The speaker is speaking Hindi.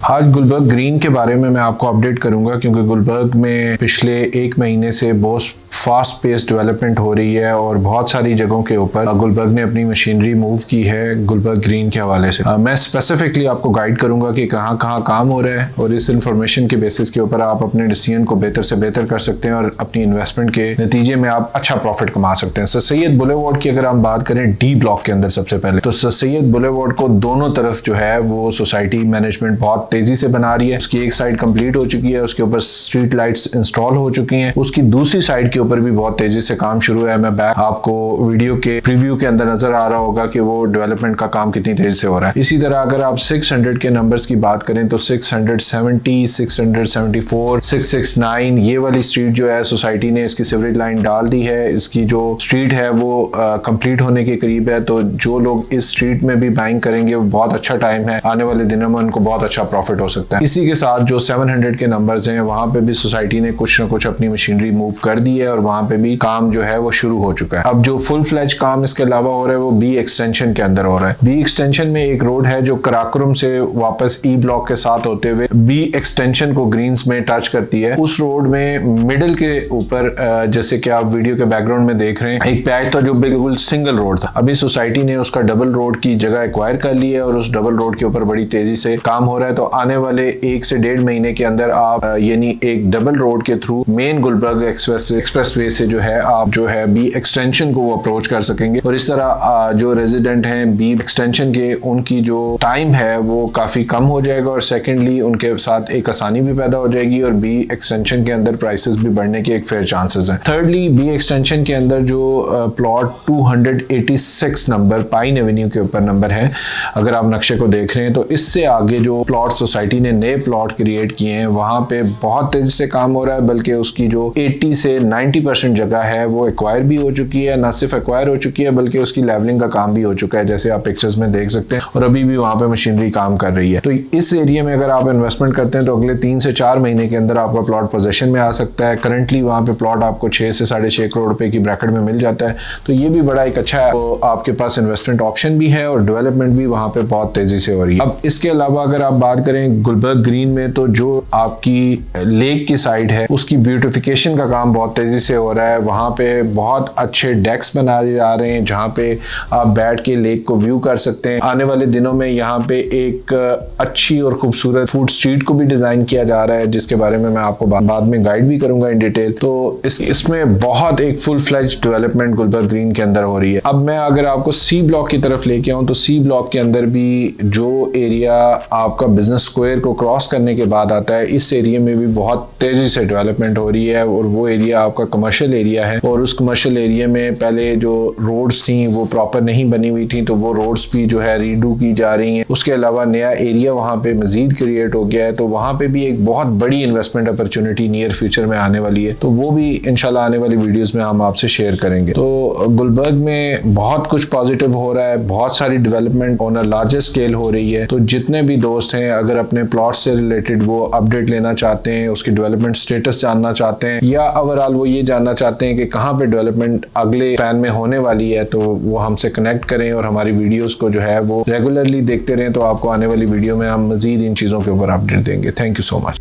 आज गुलबर्ग ग्रीन के बारे में मैं आपको अपडेट करूंगा क्योंकि गुलबर्ग में पिछले एक महीने से बहुत फास्ट पेस डेवलपमेंट हो रही है और बहुत सारी जगहों के ऊपर गुलबर्ग ने अपनी मशीनरी मूव की है गुलबर्ग ग्रीन के हवाले से। मैं स्पेसिफिकली आपको गाइड करूंगा कि कहाँ कहाँ काम हो रहा है और इस इंफॉर्मेशन के बेसिस के ऊपर आप अपने डिसीजन को बेहतर से बेहतर कर सकते हैं और अपनी इन्वेस्टमेंट के नतीजे में आप अच्छा प्रॉफिट कमा सकते हैं। सर सैयद बुलेवार्ड की अगर हम बात करें डी ब्लॉक के अंदर सबसे पहले तो सर सैयद बुलेवार्ड को दोनों तरफ जो है वो सोसाइटी मैनेजमेंट बहुत तेजी से बना रही है। उसकी एक साइड कंप्लीट हो चुकी है, उसके ऊपर स्ट्रीट लाइट्स इंस्टॉल हो चुकी हैं, उसकी दूसरी साइड के ऊपर भी बहुत तेजी से काम शुरू है। मैं बैक आपको वीडियो के प्रीव्यू के अंदर नजर आ रहा होगा कि वो डेवलपमेंट का काम कितनी तेजी से हो रहा है। इसी तरह अगर आप 600 के नंबर्स की बात करें तो 670, 674, 669 ये वाली स्ट्रीट जो है सोसाइटी ने इसकी सीवरेज लाइन डाल दी है। इसकी जो स्ट्रीट है वो कंप्लीट होने के करीब है, तो जो लोग इस स्ट्रीट में भी बाइंग करेंगे वो बहुत अच्छा टाइम है, आने वाले दिनों में उनको बहुत अच्छा प्रॉफिट हो सकता है। इसी के साथ जो 700 के नंबर्स हैं वहां पे भी सोसाइटी ने कुछ ना कुछ अपनी मशीनरी मूव कर दी है और वहां पे भी काम जो है वो शुरू हो चुका है। अब जो फुल फ्लैज काम इसके अलावा हो रहा है वो बी एक्सटेंशन के अंदर हो रहा है। बी एक्सटेंशन में एक रोड है जो कराकुरम से वापस ई ब्लॉक के साथ होते हुए बी एक्सटेंशन को ग्रीन्स में टच करती है। उस रोड में मिडिल के ऊपर जैसे कि आप वीडियो के बैकग्राउंड में देख रहे हैं एक पैच था जो बिल्कुल सिंगल रोड था। अभी सोसाइटी ने उसका डबल रोड की जगह एक्वायर कर ली है और उस डबल रोड के ऊपर बड़ी तेजी से काम हो रहा है। तो आने वाले 1 से 1.5 महीने के अंदर आप यानी एक डबल रोड के through main Gulberg expressway से जो है आप जो है बी एक्सटेंशन को अप्रोच कर सकेंगे और इस तरह जो रेजिडेंट हैं बी एक्सटेंशन के उनकी जो टाइम है वो काफी कम हो जाएगा और सेकेंडली उनके साथ एक आसानी भी पैदा हो जाएगी और बी एक्सटेंशन के अंदर प्राइसेस भी बढ़ने के एक फेयर चांसेस हैं। थर्डली बी एक्सटेंशन के अंदर जो प्लॉट 286 नंबर पाइन एवेन्यू के ऊपर नंबर है, अगर आप नक्शे को देख रहे हैं तो इससे आगे जो प्लॉट सोसाइटी ने नए प्लॉट क्रिएट किए हैं वहां पे बहुत तेजी से काम हो रहा है, बल्कि उसकी जो 80 से 90% जगह है वो एक्वायर भी हो चुकी है। ना सिर्फ एक्वायर हो चुकी है बल्कि उसकी लेवलिंग का काम भी हो चुका है, जैसे आप पिक्चर्स में देख सकते हैं, और अभी भी वहां पे मशीनरी काम कर रही है। तो इस एरिया में अगर आप इन्वेस्टमेंट करते हैं तो अगले 3 से 4 महीने के अंदर आपका प्लॉट पोजीशन में आ सकता है। करंटली वहां पे प्लॉट आपको 6 से 6.5 करोड़ रुपए की ब्रैकेट में मिल जाता है, तो ये भी बड़ा एक अच्छा है। तो आपके पास इन्वेस्टमेंट ऑप्शन भी है और डेवलपमेंट भी वहां पे बहुत तेजी से हो रही है। अब इसके अलावा अगर आप बात करें गुलबर्ग ग्रीन में तो जो आपकी लेक की साइड है उसकी ब्यूटिफिकेशन का काम बहुत तेजी से हो रहा है। वहां पे बहुत अच्छे डेक्स बनाए जा रहे हैं जहां पे आप बैठ के लेक को व्यू कर सकते हैं। आने वाले दिनों में यहाँ पे एक अच्छी और खूबसूरत फूड स्ट्रीट को भी डिजाइन किया जा रहा है जिसके बारे में मैं आपको बाद में गाइड भी करूंगा इन डिटेल। तो इसमें बहुत एक full fledge development Gulberg green के अंदर हो रही है। अब मैं अगर आपको सी ब्लॉक की तरफ लेके आऊं तो सी ब्लॉक के अंदर भी जो एरिया आपका बिजनेस स्क्वायर को क्रॉस करने के बाद आता है, इस एरिया में भी बहुत तेजी से डेवलपमेंट हो रही है और वो एरिया आपका कमर्शियल एरिया है और उस कमर्शियल एरिया में पहले जो रोड्स थी वो प्रॉपर नहीं बनी हुई थी, तो वो रोड्स भी जो है रीडू की जा रही हैं। उसके अलावा नया एरिया वहाँ पे मजीद क्रिएट हो गया है, तो वहाँ पे भी एक बहुत बड़ी इन्वेस्टमेंट अपॉर्चुनिटी नियर फ्यूचर में आने वाली है, तो वो भी इंशाल्लाह आने वाली वीडियोस में हम आपसे शेयर करेंगे। तो गुलबर्ग में बहुत कुछ पॉजिटिव हो रहा है, बहुत सारी development on a larger scale हो रही है। तो जितने भी दोस्त हैं अगर अपने प्लॉट से रिलेटेड वो अपडेट लेना चाहते हैं, उसकी डेवलपमेंट स्टेटस जानना चाहते हैं या ओवरऑल वो ये जानना चाहते हैं कि कहाँ पे डेवलपमेंट अगले प्लान में होने वाली है, तो वो हमसे कनेक्ट करें और हमारी वीडियोस को जो है वो रेगुलरली देखते रहें, तो आपको आने वाली वीडियो में हम मजीद इन चीज़ों के ऊपर अपडेट देंगे। Thank you so much.